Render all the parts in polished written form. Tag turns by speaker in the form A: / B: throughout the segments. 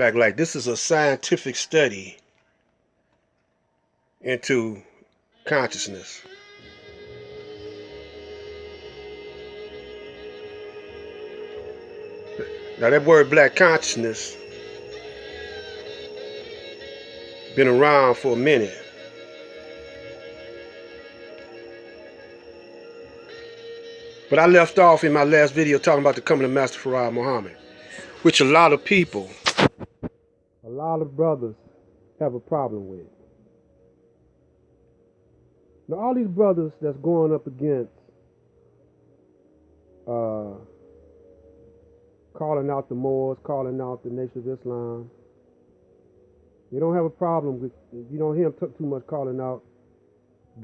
A: Black light. This is a scientific study into consciousness. Now that word black consciousness been around for a minute. But I left off in my last video talking about the coming of Master Farad Muhammad, which a lot of people, a lot of brothers have a problem with. Now all these brothers that's going up against calling out the Moors, calling out the Nation of Islam, they don't have a problem with, you don't hear them too much calling out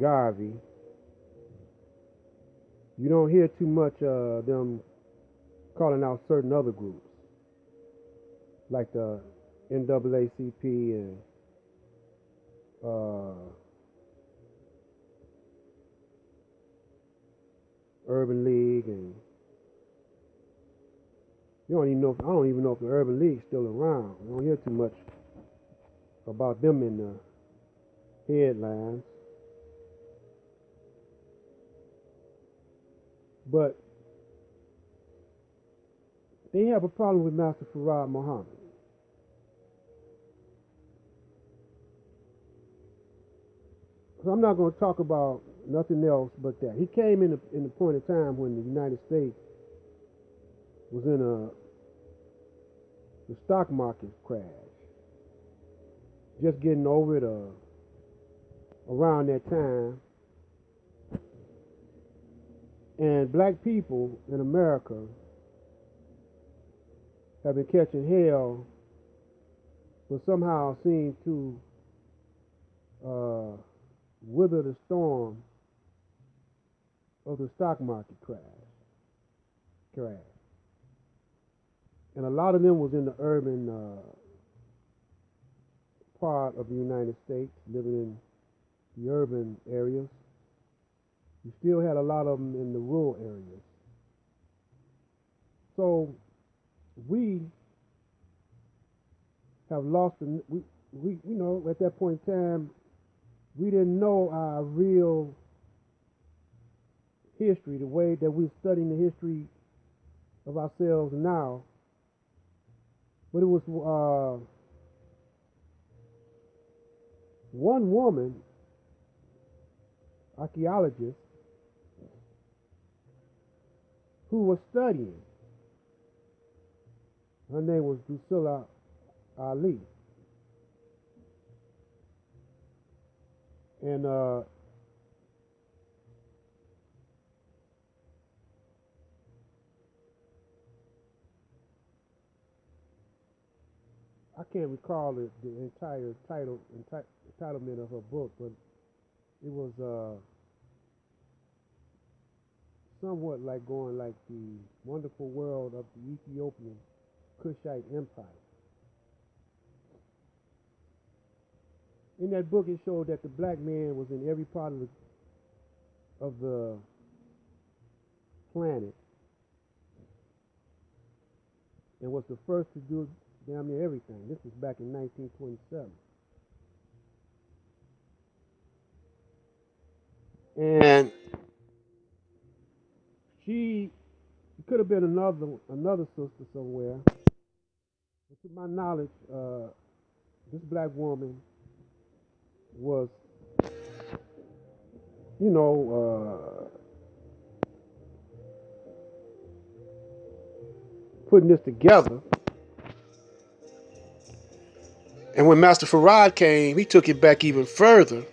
A: Garvey. You don't hear too much them calling out certain other groups, like the NAACP and Urban League, and you don't even know. I don't even know if the Urban League's still around. I don't hear too much about them in the headlines. But they have a problem with Master Farad Muhammad. So I'm not going to talk about nothing else but that. He came in a point of time when the United States was in the stock market crash, just getting over it around that time. And black people in America have been catching hell, but somehow seem to weather the storm of the stock market crash. And a lot of them was in the urban part of the United States, living in the urban areas. You still had a lot of them in the rural areas. So we have lost, we you know, at that point in time, we didn't know our real history, the way that we're studying the history of ourselves now. But it was one woman, archaeologist, who was studying. Her name was Drusilla Ali. And I can't recall the entire entitlement of her book, but it was somewhat like going like the wonderful world of the Ethiopian Kushite Empire. In that book, it showed that the black man was in every part of the planet and was the first to do damn near everything. This was back in 1927. And she could have been another sister somewhere. But to my knowledge, this black woman was, you know, putting this together. And when Master Farad came, he took it back even further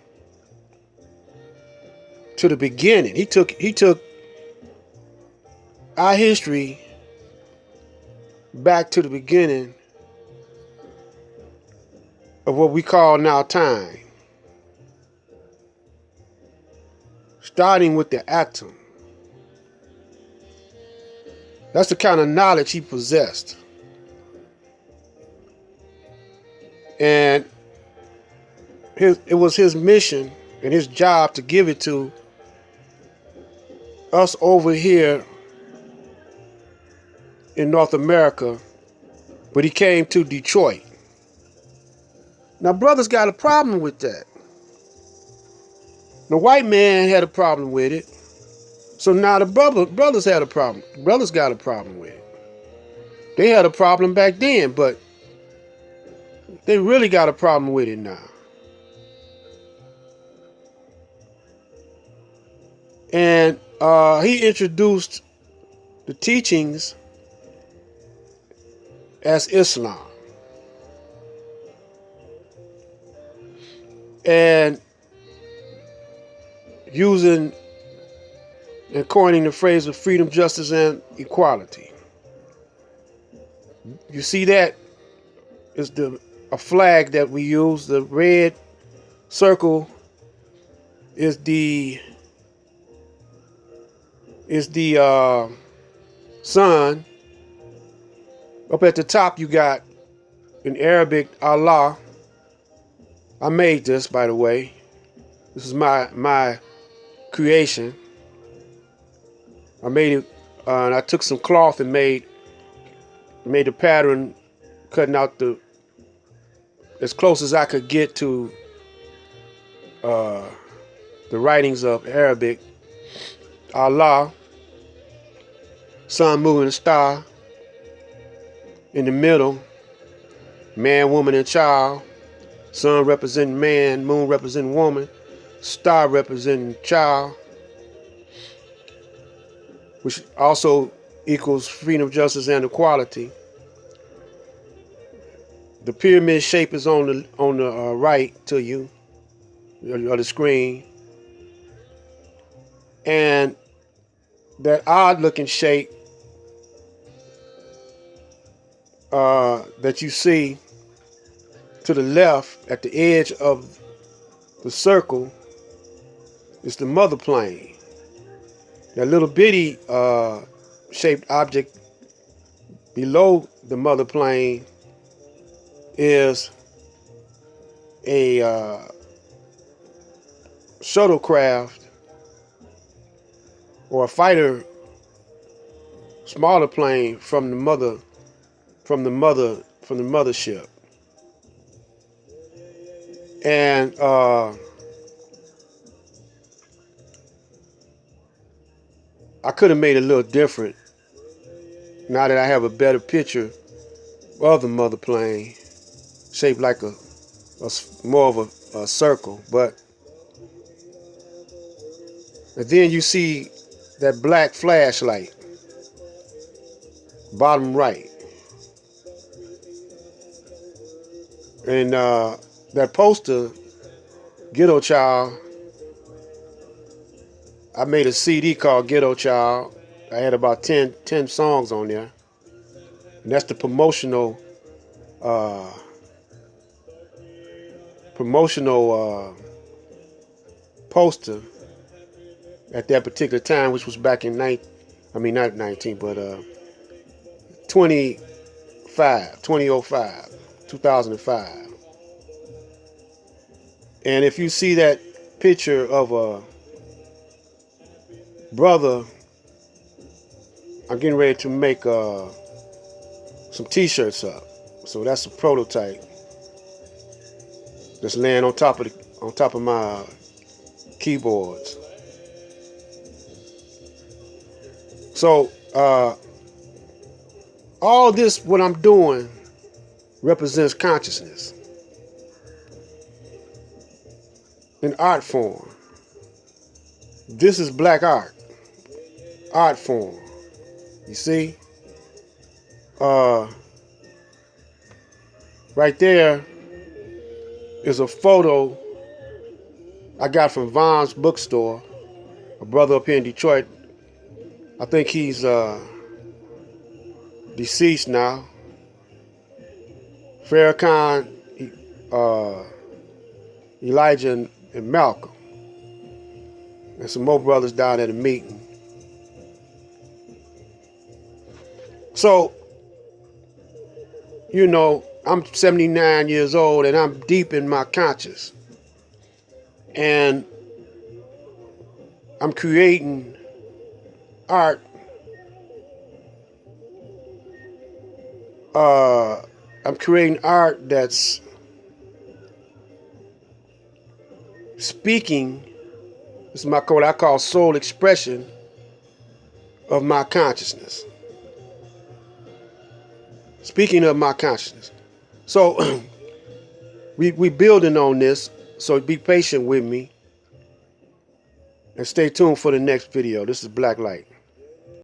A: to the beginning. He took our history back to the beginning of what we call now time. Starting with the atom. That's the kind of knowledge he possessed. And it was his mission and his job to give it to us over here in North America, but he came to Detroit. Now, brothers got a problem with that. The white man had a problem with it. So now the brothers had a problem. Brothers got a problem with it. They had a problem back then, but they really got a problem with it now. And he introduced the teachings as Islam. And using and coining the phrase of freedom, justice, and equality. You see that is a flag that we use. The red circle is the sun. Up at the top you got in Arabic Allah. I made this, by the way. This is my creation. I made it, and I took some cloth and made a pattern, cutting out as close as I could get to the writings of Arabic. Allah, sun, moon, and star. In the middle, man, woman, and child. Sun representing man, moon representing woman, star representing child, which also equals freedom, justice, and equality. The pyramid shape is on the right to you, or the screen, and that odd-looking shape that you see to the left at the edge of the circle is the mother plane. That little bitty shaped object below the mother plane is a shuttlecraft or a fighter, smaller plane from the mothership. And I could have made it a little different now that I have a better picture of the mother plane, shaped like more of a circle. But and then you see that black flashlight, bottom right, and that poster, Ghetto Child. I made a CD called Ghetto Child. I had about 10 songs on there. And that's the promotional poster at that particular time, which was back in not 19, but 2005, 2005. And if you see that picture of a brother, I'm getting ready to make some t-shirts up. So that's a prototype that's laying on top of my keyboards. So all this, what I'm doing, represents consciousness in art form. This is black art form. You see? Right there is a photo I got from Vaughn's bookstore, a brother up here in Detroit. I think he's deceased now. Farrakhan, Elijah, and Malcolm. And some more brothers down at a meeting. So, you know, I'm 79 years old and I'm deep in my conscious. And I'm creating art. I'm creating art that's speaking. This is what I call soul expression of my consciousness. Speaking of my consciousness. So we building on this, so be patient with me and stay tuned for the next video. This is Black Light.